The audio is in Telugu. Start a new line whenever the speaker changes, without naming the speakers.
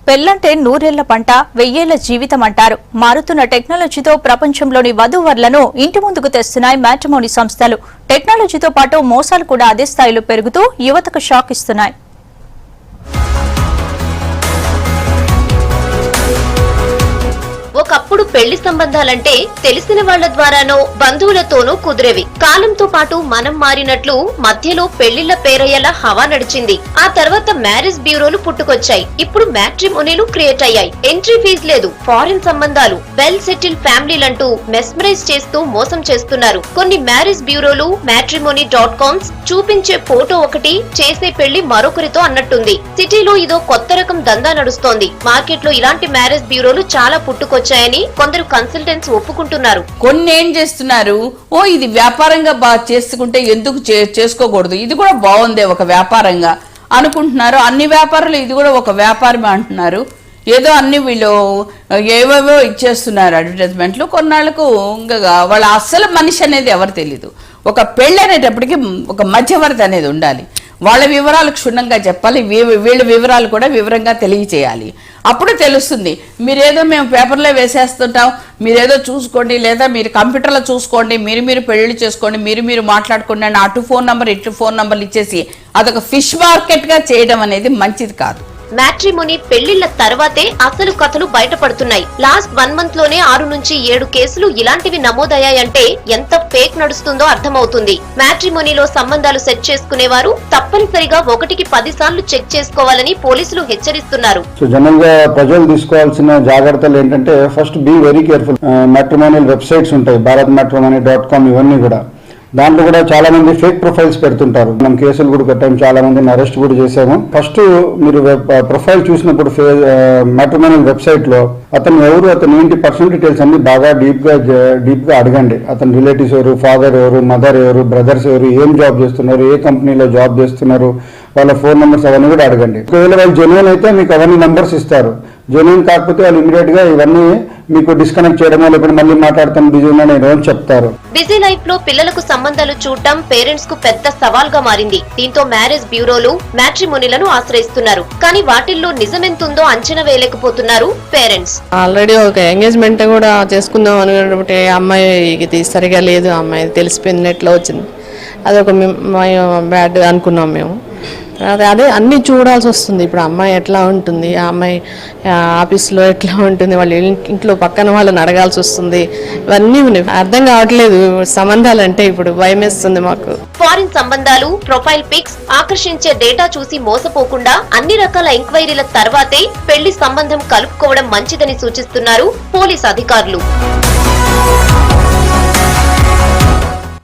పెళ్లంటే నూరేళ్ల పంట, వెయ్యేళ్ల జీవితం అంటారు. మారుతున్న టెక్నాలజీతో ప్రపంచంలోని వధూవరులను ఇంటి ముందుకు తెస్తున్నాయి మ్యాట్రిమోనీ సంస్థలు. టెక్నాలజీతో పాటు మోసాలు కూడా అదే స్థాయిలో పెరుగుతూ యువతకు షాక్ ఇస్తున్నాయి.
ఒకప్పుడు పెళ్లి సంబంధాలంటే తెలిసిన వాళ్ల ద్వారానో బంధువులతోనో కుదిరేవి. కాలంతో పాటు మనం మారినట్లు మధ్యలో పెళ్లిళ్ల పేరయ్యేలా హవా నడిచింది. ఆ తర్వాత మ్యారేజ్ బ్యూరోలు పుట్టుకొచ్చాయి. ఇప్పుడు మ్యాట్రిమోనీలు క్రియేట్ అయ్యాయి. ఎంట్రీ ఫీజు లేదు, ఫారిన్ సంబంధాలు, వెల్ సెటిల్ ఫ్యామిలీలంటూ మెస్మరైజ్ చేస్తూ మోసం చేస్తున్నారు. కొన్ని మ్యారేజ్ బ్యూరోలు matrimony.coms చూపించే ఫోటో ఒకటి, చేసే పెళ్లి మరొకరితో అన్నట్టుంది. సిటీలో ఇదో కొత్త రకం దందా నడుస్తోంది. మార్కెట్ లో ఇలాంటి మ్యారేజ్ బ్యూరోలు చాలా పుట్టుకొచ్చాయని కొందరు కన్సల్టెంట్స్ ఒప్పుకుంటున్నారు.
కొన్ని ఏం చేస్తున్నారు, ఇది వ్యాపారంగా బాగా చేసుకుంటే ఎందుకు చేసుకోకూడదు, ఇది కూడా బాగుందే ఒక వ్యాపారంగా అనుకుంటున్నారు. అన్ని వ్యాపారాలు ఇది కూడా ఒక వ్యాపారమే అంటున్నారు. ఏదో అన్ని వీళ్ళు ఏవేవో ఇచ్చేస్తున్నారు అడ్వర్టైజ్మెంట్లు. కొన్నాళ్లకు ఇంకా వాళ్ళ అస్సలు మనిషి అనేది ఎవరు తెలీదు. ఒక పెళ్లి అనేటప్పటికి ఒక మధ్యవర్తి అనేది ఉండాలి. వాళ్ళ వివరాలు క్షుణ్ణంగా చెప్పాలి, వీళ్ళ వివరాలు కూడా వివరంగా తెలియచేయాలి. అప్పుడు తెలుస్తుంది. మీరేదో మేము పేపర్లో వేసేస్తుంటాం, మీరేదో చూసుకోండి, లేదా మీరు కంప్యూటర్లో చూసుకోండి, మీరు పెళ్లి చేసుకోండి, మీరు మాట్లాడుకోండి అని అటు ఫోన్ నంబర్ ఇటు ఫోన్ నంబర్లు ఇచ్చేసి అదొక ఫిష్ మార్కెట్గా చేయడం అనేది మంచిది కాదు.
మ్యాట్రిమోనీ పెళ్లిళ్ల తర్వాతే అసలు కథలు బయటపడుతున్నాయి. లాస్ట్ 1 month లోనే 6 నుంచి 7 కేసులు ఇలాంటివి నమోదయ్యాయంటే ఎంత ఫేక్ నడుస్తుందో అర్థమవుతుంది. మ్యాట్రిమోనీలో సంబంధాలు సెట్ చేసుకునేవారు తప్పనిసరిగా 1కి 10 సార్లు చెక్ చేసుకోవాలని పోలీసులు హెచ్చరిస్తున్నారు.
జనరల్ గా ప్రజలు తీసుకోవాల్సిన జాగ్రత్తలు ఏంటంటే, first be very careful. Matrimonial websites ఉంటాయి, bharatmatrimony.com, ఇవన్నీ కూడా. దాంట్లో కూడా చాలా మంది ఫేక్ ప్రొఫైల్స్ పెడుతుంటారు. మనం కేసులు కూడా కట్టాము, చాలా మందిని అరెస్ట్ కూడా చేసాము. ఫస్ట్ మీరు ప్రొఫైల్ చూసినప్పుడు మ్యాట్రిమోనియల్ వెబ్సైట్ లో అతను ఎవరు, అతను ఏంటి, పర్సనల్ డీటెయిల్స్ అన్ని బాగా డీప్ గా అడగండి. అతని రిలేటివ్స్ ఎవరు, ఫాదర్ ఎవరు, మదర్ ఎవరు, బ్రదర్స్ ఎవరు, ఏం జాబ్ చేస్తున్నారు, ఏ కంపెనీలో జాబ్ చేస్తున్నారు, వాళ్ళ ఫోన్ నెంబర్స్ అవన్నీ కూడా అడగండి. ఒకవేళ వాళ్ళు జెన్యున్ అయితే మీకు అవన్నీ నంబర్స్ ఇస్తారు. జెన్యున్ కాకపోతే వాళ్ళు ఇమీడియట్ గా ఇవన్నీ మీకు డిస్కనెక్ట్ చేయడమో లేకపోతే మళ్ళీ మాట్లాడతాం బిజీ అని చెప్తారు.
బిజీ లైఫ్ లో పిల్లలకు సంబంధాలు చూడటం పేరెంట్స్ కు పెద్ద సవాల్ గా మారింది. దీంతో మ్యారేజ్ బ్యూరోలు మ్యాట్రిమోనీలను ఆశ్రయిస్తున్నారు. కానీ వాటిల్లో నిజమెంతుందో అంచనా వేయలేకపోతున్నారు పేరెంట్స్.
ఆల్రెడీ ఒక ఎంగేజ్మెంట్ కూడా చేసుకుందాం అనుకున్నప్పుడు అమ్మాయి సరిగా లేదు, అమ్మాయి తెలిసిపోయింది, నెట్ లో వచ్చింది, అదొక బ్యాడ్ అనుకున్నాం మేము. అదే అన్ని చూడాల్సి వస్తుంది. ఇప్పుడు అమ్మాయి ఎట్లా ఉంటుంది, ఆ అమ్మాయి ఆఫీస్లో ఎట్లా ఉంటుంది, వాళ్ళ ఇంట్లో పక్కన వాళ్ళని అడగాల్సి వస్తుంది. ఇవన్నీ అర్థం కావట్లేదు. సంబంధాలు అంటే ఇప్పుడు భయం వేస్తుంది మాకు.
ఫారిన్ సంబంధాలు, ప్రొఫైల్ పిక్స్, ఆకర్షించే డేటా చూసి మోసపోకుండా అన్ని రకాల ఎంక్వైరీల తర్వాతే పెళ్లి సంబంధం కలుపుకోవడం మంచిదని సూచిస్తున్నారు పోలీస్ అధికారులు.